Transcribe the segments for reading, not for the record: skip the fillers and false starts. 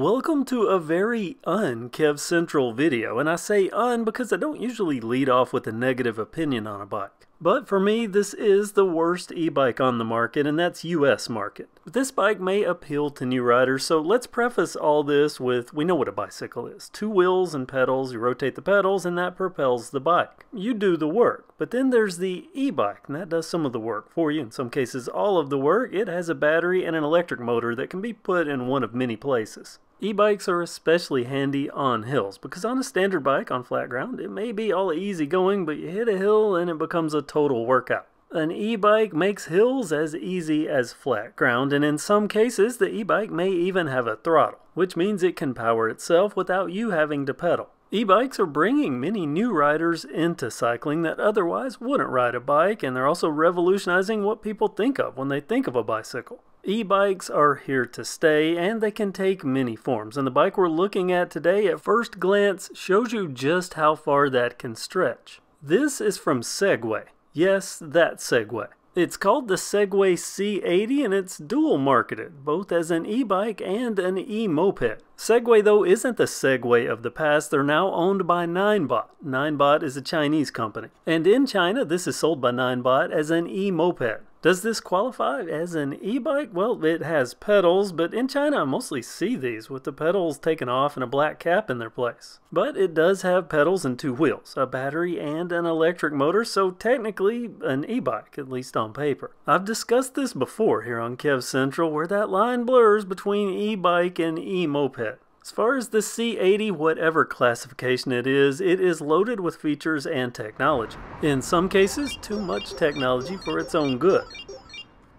Welcome to a very un-KevCentral video, and I say un because I don't usually lead off with a negative opinion on a bike. But for me, this is the worst e-bike on the market, and that's US market. But this bike may appeal to new riders, so let's preface all this with we know what a bicycle is. Two wheels and pedals, you rotate the pedals, and that propels the bike. You do the work. But then there's the e-bike, and that does some of the work for you. In some cases, all of the work. It has a battery and an electric motor that can be put in one of many places. E-bikes are especially handy on hills, because on a standard bike on flat ground, it may be all easy going, but you hit a hill and it becomes a total workout. An e-bike makes hills as easy as flat ground, and in some cases, the e-bike may even have a throttle, which means it can power itself without you having to pedal. E-bikes are bringing many new riders into cycling that otherwise wouldn't ride a bike, and they're also revolutionizing what people think of when they think of a bicycle. E-bikes are here to stay, and they can take many forms, and the bike we're looking at today at first glance shows you just how far that can stretch. This is from Segway. Yes, that Segway. It's called the Segway C80, and it's dual marketed, both as an e-bike and an e-moped. Segway, though, isn't the Segway of the past. They're now owned by Ninebot. Ninebot is a Chinese company. And in China, this is sold by Ninebot as an e-moped. Does this qualify as an e-bike? Well, it has pedals, but in China I mostly see these with the pedals taken off and a black cap in their place. But it does have pedals and two wheels, a battery and an electric motor, so technically an e-bike, at least on paper. I've discussed this before here on KevCentral, where that line blurs between e-bike and e-moped. As far as the C80, whatever classification it is loaded with features and technology. In some cases, too much technology for its own good.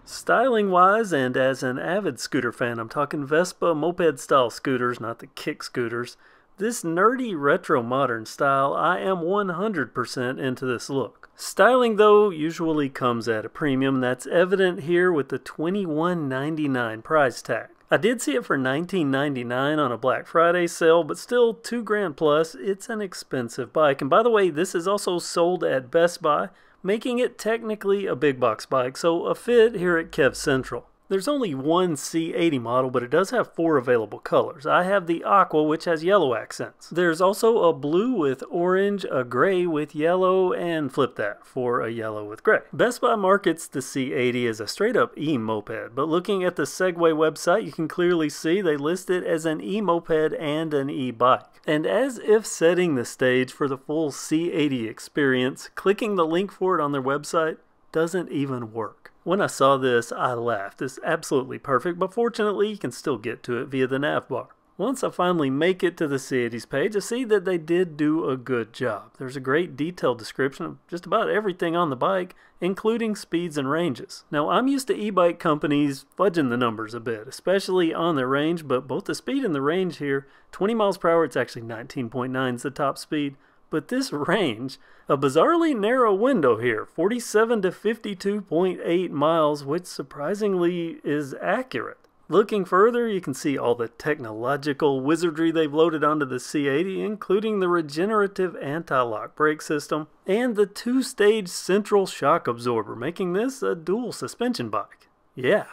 Styling-wise, and as an avid scooter fan, I'm talking Vespa moped-style scooters, not the kick scooters. This nerdy retro-modern style, I am 100% into this look. Styling, though, usually comes at a premium. That's evident here with the $21.99 price tag. I did see it for $19.99 on a Black Friday sale, but still $2,000 plus. It's an expensive bike. And by the way, this is also sold at Best Buy, making it technically a big box bike, so a fit here at KevCentral. There's only one C80 model, but it does have 4 available colors. I have the aqua, which has yellow accents. There's also a blue with orange, a gray with yellow, and flip that for a yellow with gray. Best Buy markets the C80 as a straight up e-moped, but looking at the Segway website, you can clearly see they list it as an e-moped and an e-bike. And as if setting the stage for the full C80 experience, clicking the link for it on their website doesn't even work. When I saw this, I laughed. It's absolutely perfect, but fortunately you can still get to it via the nav bar. Once I finally make it to the C80's page, I see that they did do a good job. There's a great detailed description of just about everything on the bike, including speeds and ranges. Now, I'm used to e-bike companies fudging the numbers a bit, especially on their range, but both the speed and the range here, 20 miles per hour, it's actually 19.9 is the top speed. But this range, a bizarrely narrow window here, 47 to 52.8 miles, which surprisingly is accurate. Looking further, you can see all the technological wizardry they've loaded onto the C80, including the regenerative anti-lock brake system and the 2-stage central shock absorber, making this a dual suspension bike. Yeah.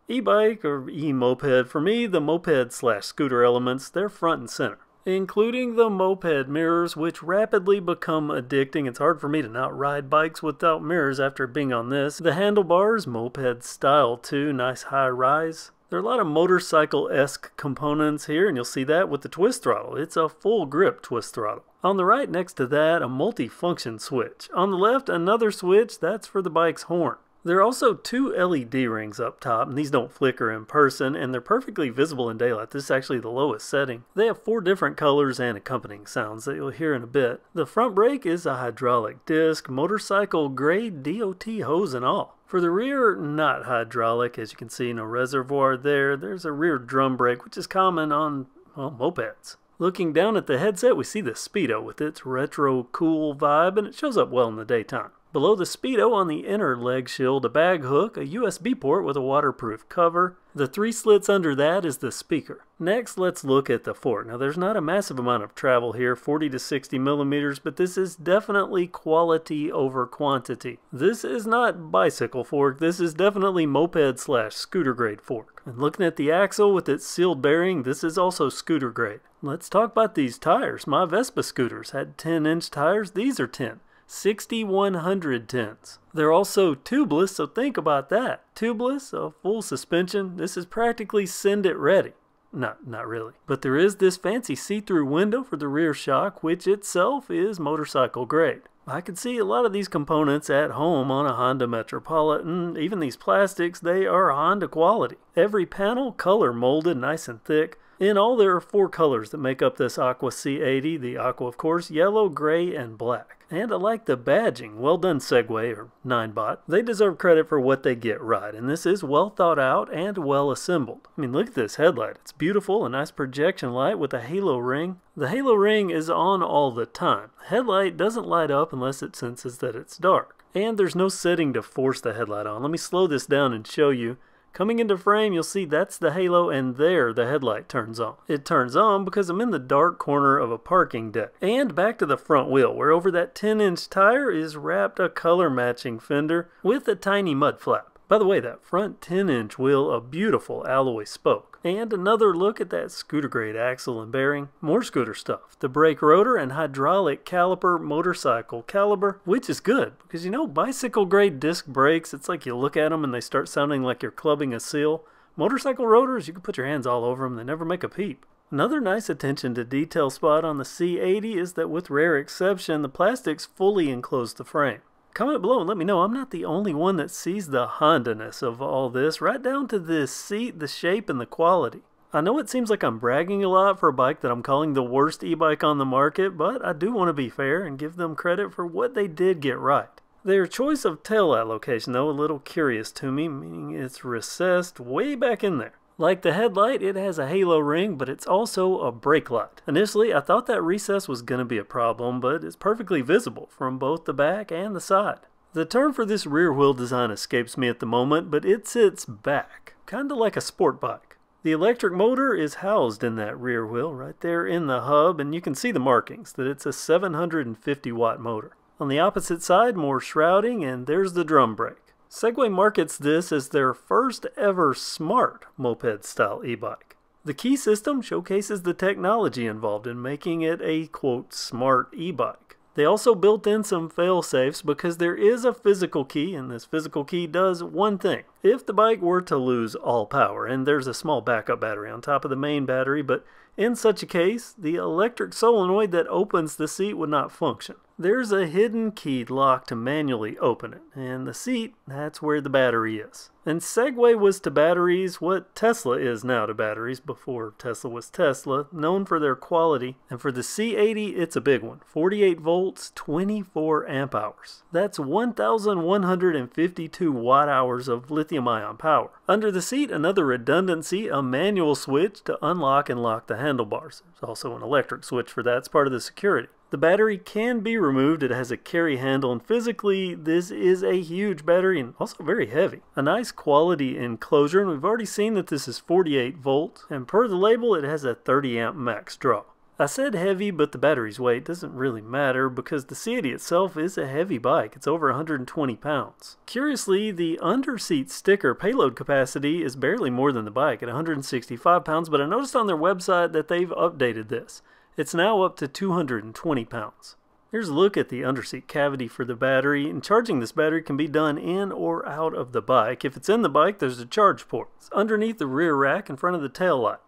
E-bike or e-moped, for me, the moped/scooter elements, they're front and center. Including the moped mirrors, which rapidly become addicting. It's hard for me to not ride bikes without mirrors after being on this. The handlebars, moped style too, nice high rise. There are a lot of motorcycle-esque components here, and you'll see that with the twist throttle. It's a full grip twist throttle. On the right next to that, a multi-function switch. On the left, another switch, that's for the bike's horn. There are also 2 LED rings up top, and these don't flicker in person, and they're perfectly visible in daylight. This is actually the lowest setting. They have 4 different colors and accompanying sounds that you'll hear in a bit. The front brake is a hydraulic disc, motorcycle grade DOT hose and all. For the rear, not hydraulic, as you can see, no reservoir there. There's a rear drum brake, which is common on, well, mopeds. Looking down at the headset, we see the Speedo with its retro cool vibe, and it shows up well in the daytime. Below the Speedo on the inner leg shield, a bag hook, a USB port with a waterproof cover. The 3 slits under that is the speaker. Next, let's look at the fork. Now, there's not a massive amount of travel here, 40 to 60 millimeters, but this is definitely quality over quantity. This is not bicycle fork. This is definitely moped/scooter grade fork. And looking at the axle with its sealed bearing, this is also scooter grade. Let's talk about these tires. My Vespa scooters had 10-inch tires. These are 10. 6100 tens. They're also tubeless, so think about that. Tubeless, a full suspension. This is practically send it ready. Not really. But there is this fancy see-through window for the rear shock, which itself is motorcycle grade. I could see a lot of these components at home on a Honda Metropolitan. Even these plastics, they are Honda quality. Every panel color molded nice and thick. In all, there are 4 colors that make up this Aqua C80. The Aqua, of course, yellow, gray, and black. And I like the badging. Well done, Segway, or Ninebot. They deserve credit for what they get right, and this is well thought out and well assembled. I mean, look at this headlight. It's beautiful, a nice projection light with a halo ring. The halo ring is on all the time. The headlight doesn't light up unless it senses that it's dark. And there's no setting to force the headlight on. Let me slow this down and show you. Coming into frame, you'll see that's the halo, and there the headlight turns on. It turns on because I'm in the dark corner of a parking deck. And back to the front wheel, where over that 10-inch tire is wrapped a color-matching fender with a tiny mud flap. By the way, that front 10-inch wheel, a beautiful alloy spoke. And another look at that scooter-grade axle and bearing. More scooter stuff. The brake rotor and hydraulic caliper motorcycle caliber, which is good. Because, you know, bicycle-grade disc brakes, it's like you look at them and they start sounding like you're clubbing a seal. Motorcycle rotors, you can put your hands all over them. They never make a peep. Another nice attention to detail spot on the C80 is that with rare exception, the plastics fully enclose the frame. Comment below and let me know I'm not the only one that sees the Honda-ness of all this, right down to this seat, the shape, and the quality. I know it seems like I'm bragging a lot for a bike that I'm calling the worst e-bike on the market, but I do want to be fair and give them credit for what they did get right. Their choice of taillight location, though, a little curious to me, meaning it's recessed way back in there. Like the headlight, it has a halo ring, but it's also a brake light. Initially, I thought that recess was going to be a problem, but it's perfectly visible from both the back and the side. The term for this rear wheel design escapes me at the moment, but it sits back, kind of like a sport bike. The electric motor is housed in that rear wheel right there in the hub, and you can see the markings that it's a 750 watt motor. On the opposite side, more shrouding, and there's the drum brake. Segway markets this as their first ever smart moped-style e-bike. The key system showcases the technology involved in making it a, quote, smart e-bike. They also built in some fail-safes because there is a physical key, and this physical key does one thing. If the bike were to lose all power, and there's a small backup battery on top of the main battery, but in such a case, the electric solenoid that opens the seat would not function. There's a hidden key lock to manually open it, and the seat, that's where the battery is. And Segway was to batteries what Tesla is now to batteries before Tesla was Tesla, known for their quality. And for the C80, it's a big one. 48 volts, 24 amp hours. That's 1,152 watt hours of lithium-ion power. Under the seat, another redundancy, a manual switch to unlock and lock the handlebars. There's also an electric switch for that. It's part of the security. The battery can be removed. It has a carry handle, and physically this is a huge battery and also very heavy. A nice quality enclosure, and we've already seen that this is 48 volts, and per the label it has a 30 amp max draw. I said heavy, but the battery's weight doesn't really matter because the C80 itself is a heavy bike. It's over 120 pounds. Curiously, the underseat sticker payload capacity is barely more than the bike at 165 pounds, but I noticed on their website that they've updated this. It's now up to 220 pounds. Here's a look at the underseat cavity for the battery, and charging this battery can be done in or out of the bike. If it's in the bike, there's a charge port. It's underneath the rear rack in front of the tail light.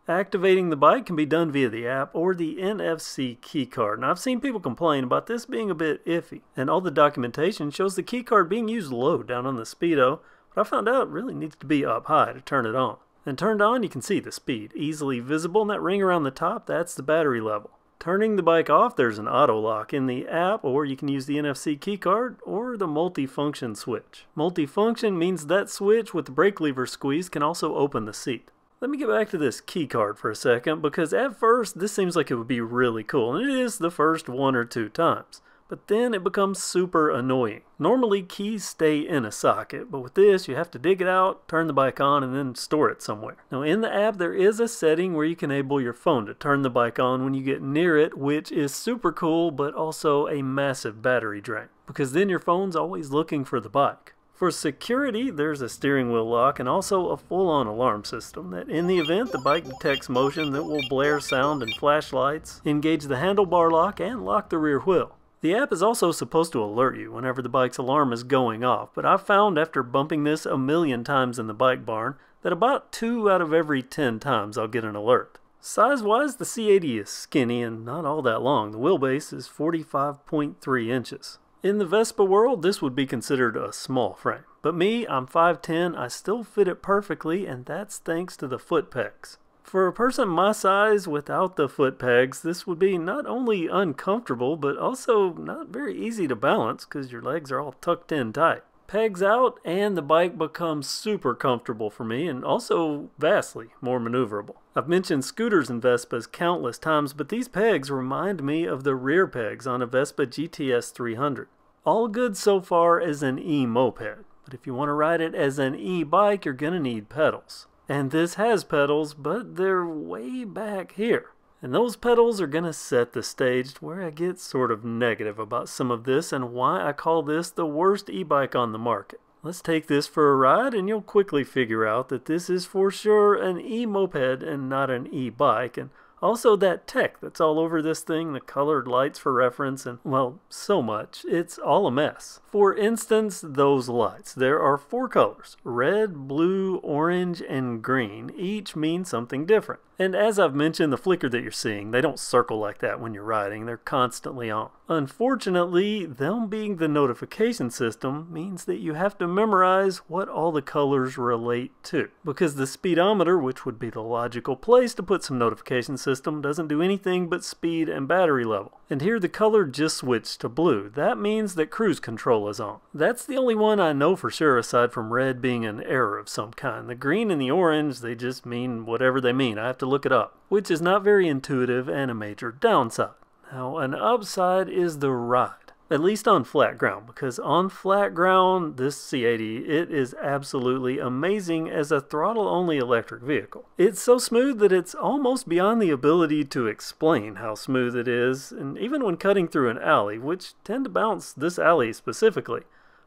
Activating the bike can be done via the app or the NFC keycard. Now, I've seen people complain about this being a bit iffy, and all the documentation shows the keycard being used low down on the Speedo, but I found out it really needs to be up high to turn it on. And turned on, you can see the speed easily visible, and that ring around the top, that's the battery level. Turning the bike off, there's an auto lock in the app, or you can use the NFC keycard or the multi-function switch. Multi-function means that switch with the brake lever squeeze can also open the seat. Let me get back to this keycard for a second, because at first this seems like it would be really cool, and it is the first 1 or 2 times. but then it becomes super annoying. Normally keys stay in a socket, but with this you have to dig it out, turn the bike on, and then store it somewhere. Now in the app there is a setting where you can enable your phone to turn the bike on when you get near it, which is super cool but also a massive battery drain, because then your phone's always looking for the bike. For security, there's a steering wheel lock and also a full-on alarm system that in the event the bike detects motion that will blare sound and flashlights, engage the handlebar lock, and lock the rear wheel. The app is also supposed to alert you whenever the bike's alarm is going off, but I've found after bumping this a million times in the bike barn that about 2 out of every 10 times I'll get an alert. Size-wise, the C80 is skinny and not all that long. The wheelbase is 45.3 inches. In the Vespa world, this would be considered a small frame. But me, I'm 5'10", I still fit it perfectly, and that's thanks to the foot pegs. For a person my size without the foot pegs, this would be not only uncomfortable, but also not very easy to balance because your legs are all tucked in tight. Pegs out, and the bike becomes super comfortable for me and also vastly more maneuverable. I've mentioned scooters and Vespas countless times, but these pegs remind me of the rear pegs on a Vespa GTS 300. All good so far as an eMoped, but if you want to ride it as an e-bike, you're going to need pedals. And this has pedals, but they're way back here. And those pedals are going to set the stage to where I get sort of negative about some of this and why I call this the worst e-bike on the market. Let's take this for a ride and you'll quickly figure out that this is for sure an e-moped and not an e-bike. And also that tech that's all over this thing, the colored lights for reference, and well, so much. It's all a mess. For instance, those lights. There are 4 colors: red, blue, orange, and green. Each mean something different. And as I've mentioned, the flicker that you're seeing, they don't circle like that when you're riding. They're constantly on. Unfortunately, them being the notification system means that you have to memorize what all the colors relate to. Because the speedometer, which would be the logical place to put some notification system, doesn't do anything but speed and battery level. And here the color just switched to blue. That means that cruise control is on. That's the only one I know for sure aside from red being an error of some kind. The green and the orange, they just mean whatever they mean. I have to look it up, which is not very intuitive and a major downside. Now, an upside is the ride, at least on flat ground, because on flat ground, this C80, it is absolutely amazing as a throttle-only electric vehicle. It's so smooth that it's almost beyond the ability to explain how smooth it is, and even when cutting through an alley, which tend to bounce this alley specifically.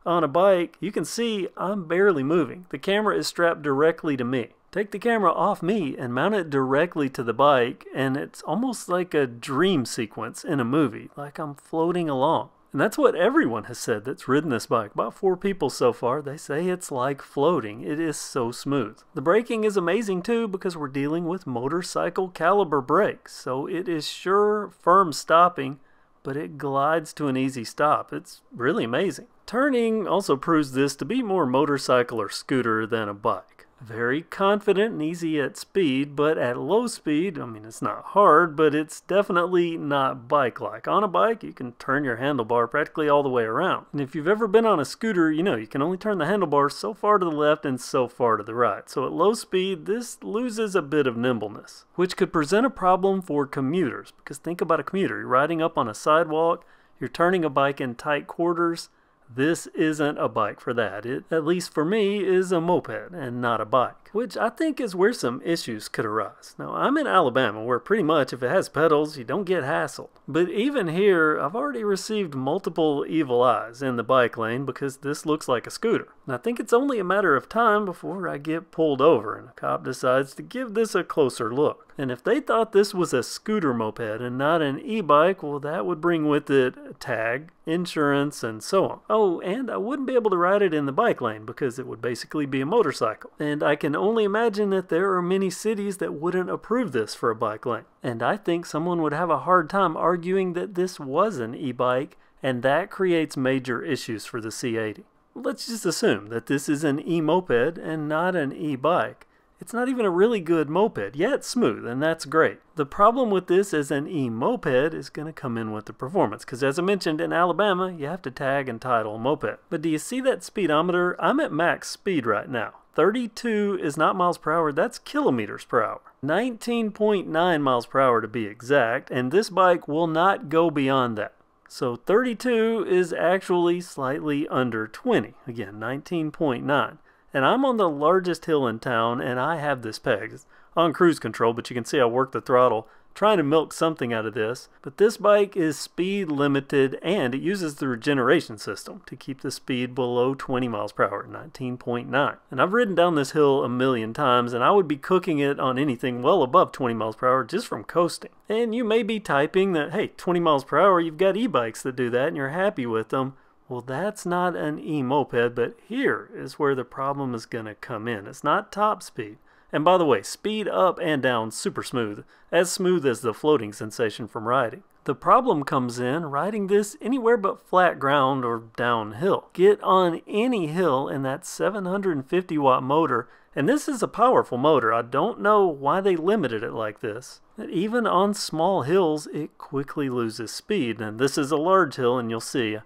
On a bike, you can see I'm barely moving. The camera is strapped directly to me. Take the camera off me and mount it directly to the bike, and it's almost like a dream sequence in a movie, like I'm floating along. And that's what everyone has said that's ridden this bike. About 4 people so far, they say it's like floating. It is so smooth. The braking is amazing too because we're dealing with motorcycle caliber brakes, so it is sure firm stopping, but it glides to an easy stop. It's really amazing. Turning also proves this to be more motorcycle or scooter than a bike. Very confident and easy at speed, but at low speed, I mean, it's not hard, but it's definitely not bike-like. On a bike, you can turn your handlebar practically all the way around. And if you've ever been on a scooter, you know you can only turn the handlebars so far to the left and so far to the right. So at low speed, this loses a bit of nimbleness, which could present a problem for commuters. Because think about a commuter. You're riding up on a sidewalk, you're turning a bike in tight quarters. This isn't a bike for that. It, at least for me, is a moped and not a bike, which I think is where some issues could arise. Now, I'm in Alabama where pretty much if it has pedals, you don't get hassled. But even here, I've already received multiple evil eyes in the bike lane because this looks like a scooter. And I think it's only a matter of time before I get pulled over and a cop decides to give this a closer look. And if they thought this was a scooter moped and not an e-bike, well, that would bring with it a tag, insurance, and so on. Oh, and I wouldn't be able to ride it in the bike lane because it would basically be a motorcycle. And I can only imagine that there are many cities that wouldn't approve this for a bike lane. And I think someone would have a hard time arguing that this was an e-bike, and that creates major issues for the C80. Let's just assume that this is an e-moped and not an e-bike. It's not even a really good moped. Yeah, it's smooth, and that's great. The problem with this as an e-moped is going to come in with the performance, because as I mentioned, in Alabama, you have to tag and title a moped. But do you see that speedometer? I'm at max speed right now. 32 is not miles per hour, that's kilometers per hour. 19.9 miles per hour to be exact, and this bike will not go beyond that. So 32 is actually slightly under 20. Again, 19.9. And I'm on the largest hill in town, and I have this pegged. It's on cruise control, but you can see I work the throttle trying to milk something out of this. But this bike is speed limited, and it uses the regeneration system to keep the speed below 20 miles per hour, 19.9. And I've ridden down this hill a million times, and I would be cooking it on anything well above 20 miles per hour just from coasting. And you may be typing that, hey, 20 miles per hour, you've got e-bikes that do that, and you're happy with them. Well, that's not an e-moped, but here is where the problem is going to come in. It's not top speed. And by the way, speed up and down super smooth as the floating sensation from riding. The problem comes in riding this anywhere but flat ground or downhill. Get on any hill in that 750 watt motor, and this is a powerful motor. I don't know why they limited it like this. Even on small hills, it quickly loses speed. And this is a large hill, and you'll see,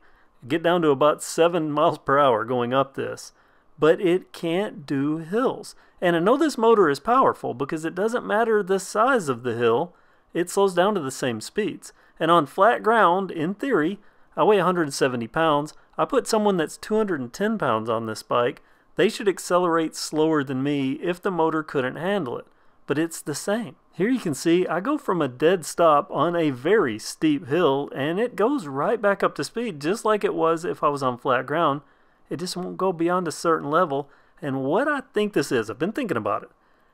get down to about 7 miles per hour going up this. But it can't do hills. And I know this motor is powerful because it doesn't matter the size of the hill, it slows down to the same speeds. And on flat ground, in theory, I weigh 170 pounds. I put someone that's 210 pounds on this bike. They should accelerate slower than me if the motor couldn't handle it. But it's the same. Here you can see I go from a dead stop on a very steep hill, and it goes right back up to speed just like it was if I was on flat ground. It just won't go beyond a certain level. And what I think this is, I've been thinking about it,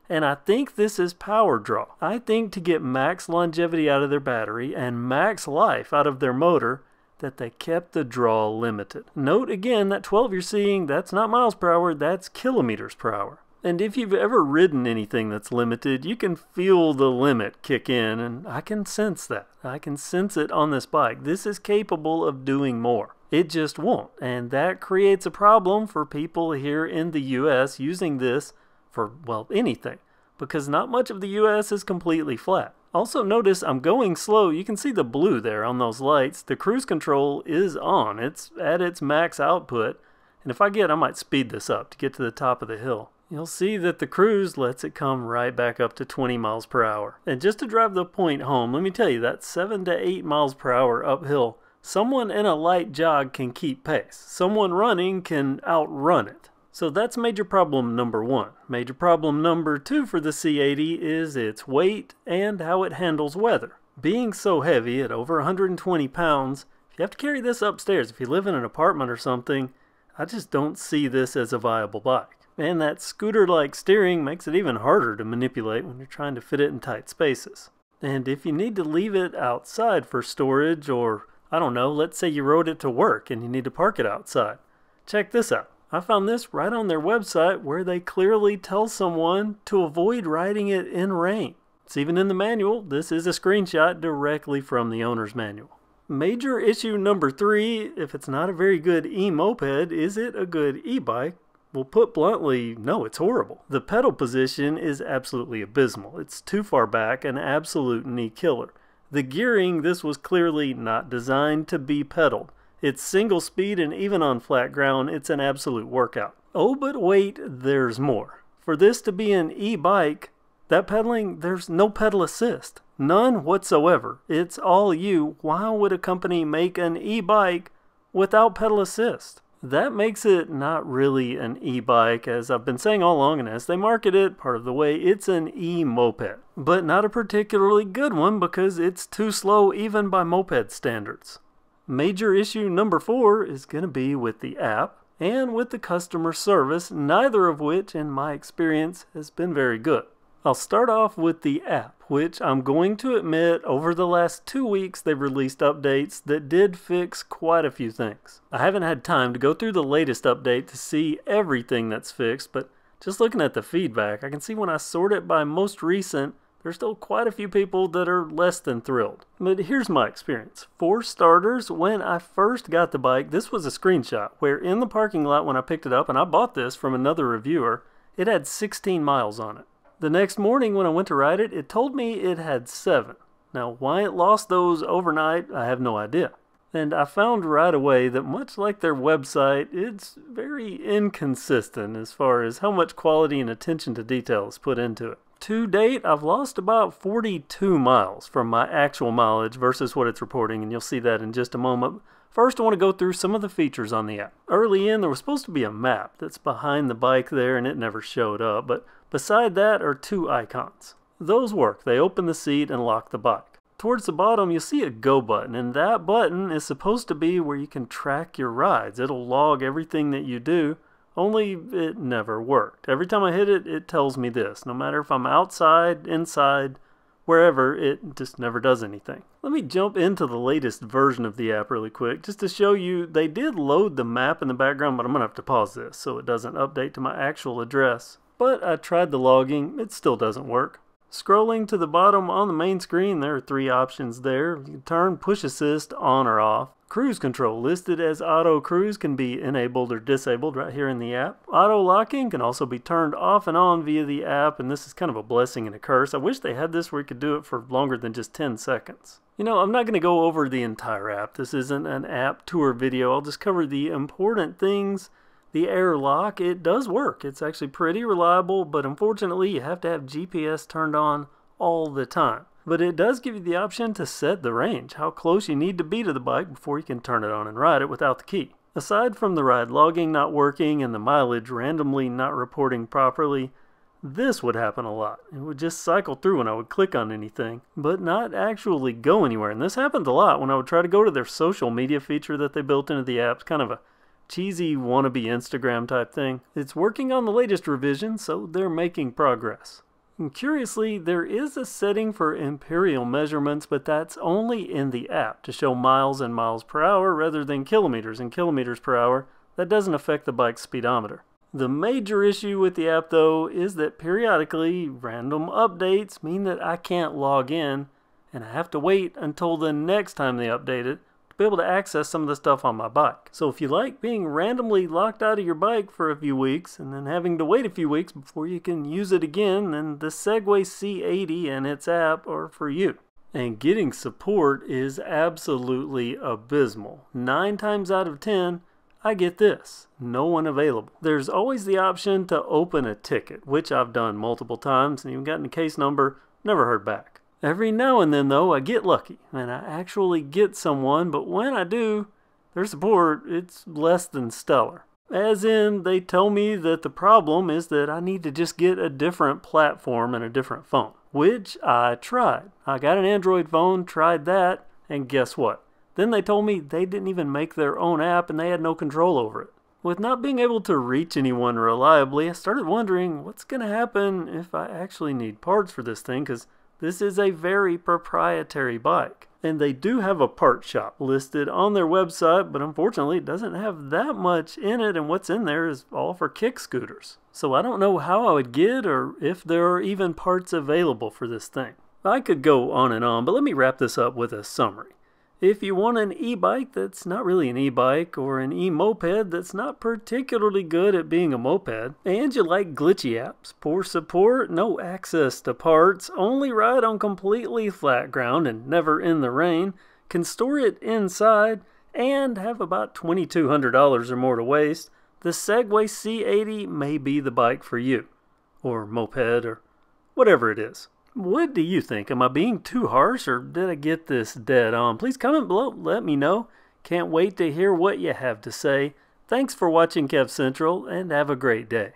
and I think this is power draw. I think to get max longevity out of their battery and max life out of their motor, that they kept the draw limited. Note again, that 12 you're seeing, that's not miles per hour, that's kilometers per hour. And if you've ever ridden anything that's limited, you can feel the limit kick in, and I can sense that. I can sense it on this bike. This is capable of doing more. It just won't, and that creates a problem for people here in the US using this for, well, anything, because not much of the US is completely flat. Also notice I'm going slow. You can see the blue there on those lights. The cruise control is on. It's at its max output, and if I might speed this up to get to the top of the hill. You'll see that the cruise lets it come right back up to 20 miles per hour. And just to drive the point home, let me tell you, that 7 to 8 miles per hour uphill, someone in a light jog can keep pace. Someone running can outrun it. So that's major problem number one. Major problem number two for the C80 is its weight and how it handles weather. Being so heavy at over 120 pounds, if you have to carry this upstairs, if you live in an apartment or something, I just don't see this as a viable bike. And that scooter-like steering makes it even harder to manipulate when you're trying to fit it in tight spaces. And if you need to leave it outside for storage, or I don't know, let's say you rode it to work and you need to park it outside. Check this out. I found this right on their website where they clearly tell someone to avoid riding it in rain. It's even in the manual. This is a screenshot directly from the owner's manual. Major issue number three, if it's not a very good e-moped, is it a good e-bike? Well, put bluntly, no, it's horrible. The pedal position is absolutely abysmal. It's too far back, an absolute knee killer. The gearing, this was clearly not designed to be pedaled. It's single speed, and even on flat ground, it's an absolute workout. Oh, but wait, there's more. For this to be an e-bike, that pedaling, there's no pedal assist. None whatsoever. It's all you. Why would a company make an e-bike without pedal assist? That makes it not really an e-bike, as I've been saying all along, and as they market it, part of the way, it's an e-moped. But not a particularly good one because it's too slow even by moped standards. Major issue number four is going to be with the app and with the customer service, neither of which, in my experience, has been very good. I'll start off with the app, which I'm going to admit over the last 2 weeks they've released updates that did fix quite a few things. I haven't had time to go through the latest update to see everything that's fixed, but just looking at the feedback, I can see when I sort it by most recent, there's still quite a few people that are less than thrilled. But here's my experience. For starters, when I first got the bike, this was a screenshot where in the parking lot when I picked it up, and I bought this from another reviewer, it had 16 miles on it. The next morning when I went to ride it, it told me it had 7. Now, why it lost those overnight, I have no idea. And I found right away that much like their website, it's very inconsistent as far as how much quality and attention to detail is put into it. to date, I've lost about 42 miles from my actual mileage versus what it's reporting, and you'll see that in just a moment. First, I want to go through some of the features on the app. Early in, there was supposed to be a map that's behind the bike there, and it never showed up, but beside that are two icons. Those work. They open the seat and lock the bike. Towards the bottom, you'll see a go button, and that button is supposed to be where you can track your rides. It'll log everything that you do, only it never worked. Every time I hit it, it tells me this. No matter if I'm outside, inside, wherever, it just never does anything. Let me jump into the latest version of the app really quick, just to show you they did load the map in the background, but I'm going to have to pause this so it doesn't update to my actual address. But I tried the logging, it still doesn't work. Scrolling to the bottom on the main screen, there are three options there. You can turn push assist on or off. Cruise control listed as auto cruise can be enabled or disabled right here in the app. Auto locking can also be turned off and on via the app, and this is kind of a blessing and a curse. I wish they had this where you could do it for longer than just 10 seconds. You know, I'm not going to go over the entire app. This isn't an app tour video. I'll just cover the important things. The air lock, it does work. It's actually pretty reliable, but unfortunately you have to have GPS turned on all the time. But it does give you the option to set the range, how close you need to be to the bike before you can turn it on and ride it without the key. Aside from the ride logging not working and the mileage randomly not reporting properly, this would happen a lot. It would just cycle through when I would click on anything, but not actually go anywhere. And this happens a lot when I would try to go to their social media feature that they built into the app. It's kind of a cheesy wannabe Instagram type thing. It's working on the latest revision, so they're making progress. And curiously, there is a setting for imperial measurements, but that's only in the app to show miles and miles per hour rather than kilometers and kilometers per hour. That doesn't affect the bike's speedometer. The major issue with the app though is that periodically random updates mean that I can't log in, and I have to wait until the next time they update it to be able to access some of the stuff on my bike. So if you like being randomly locked out of your bike for a few weeks and then having to wait a few weeks before you can use it again, then the Segway C80 and its app are for you. And getting support is absolutely abysmal. 9 times out of 10, I get this: no one available. There's always the option to open a ticket, which I've done multiple times and even gotten a case number, never heard back. Every now and then, though, I get lucky, and I actually get someone, but when I do, their support, it's less than stellar. As in, they tell me that the problem is that I need to just get a different platform and a different phone, which I tried. I got an Android phone, tried that, and guess what? Then they told me they didn't even make their own app and they had no control over it. With not being able to reach anyone reliably, I started wondering what's going to happen if I actually need parts for this thing, because this is a very proprietary bike. And they do have a part shop listed on their website, but unfortunately it doesn't have that much in it, and what's in there is all for kick scooters. So I don't know how I would get or if there are even parts available for this thing. I could go on and on, but let me wrap this up with a summary. If you want an e-bike that's not really an e-bike, or an e-moped that's not particularly good at being a moped, and you like glitchy apps, poor support, no access to parts, only ride on completely flat ground and never in the rain, can store it inside, and have about $2,200 or more to waste, the Segway C80 may be the bike for you. Or moped, or whatever it is. What do you think? Am I being too harsh, or did I get this dead on? Please comment below, let me know. Can't wait to hear what you have to say. Thanks for watching KevCentral, and have a great day.